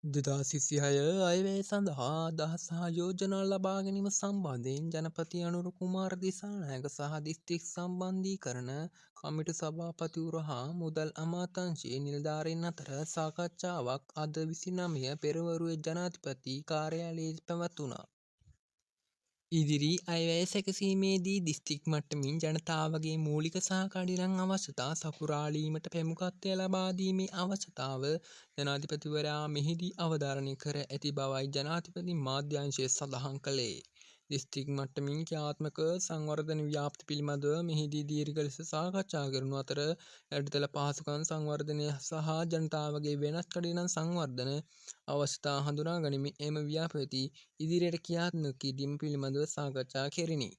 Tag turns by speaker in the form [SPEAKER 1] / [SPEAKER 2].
[SPEAKER 1] 2026 අයවැය සඳහා අදහස් සහ යෝජනා ලබා ගැනීම සම්බන්ධයෙන් ජනපති අනුර කුමාර දිසානායක සහ දිස්ත්‍රික් සම්බන්ධීකරණ කමිටු සභාපතිවරු හා මුදල් අමාත්‍යාංශයේ නිලධාරීන් අතර සාකච්ඡාවක් අද 29 පෙරවරුවේ ජනාධිපති කාර්යාලයේ පැවැතුණා. ඉදිරි අයවැය සැකසීමේදී දිස්ත්‍රික් මට්ටමින් ජනතාවගේ මූලික සහ කඩිනම් අවශ්‍යතා සපුරාලීමට ප්‍රමුඛත්වය ලබා දීමේ අවශ්‍යතාව ජනාධිපතිවරයා මෙහිදී අවධාරණය කර ඇති බවයි ජනාධිපති මාධ්‍යාංශය සඳහන් කළේ. දිස්ත්‍රික් මට්ටමින් ක්‍රියාත්මක සංවර්ධන ව්‍යාප්ති පිළිබඳව මෙහිදී දීර්ඝ ලෙස සාකච්ඡා කරනු අතර යටිතල පහසුකම් සංවර්ධනය සහ ජනතාවගේ වෙනස් කඩිනම් සංවර්ධන අවශ්‍යතා හඳුනා ගනිමින් එම ව්‍යාපෘති ඉදිරියට ක්‍රියාත්මක කිරීම පිළිබඳව සාකච්ඡා කෙරිණි.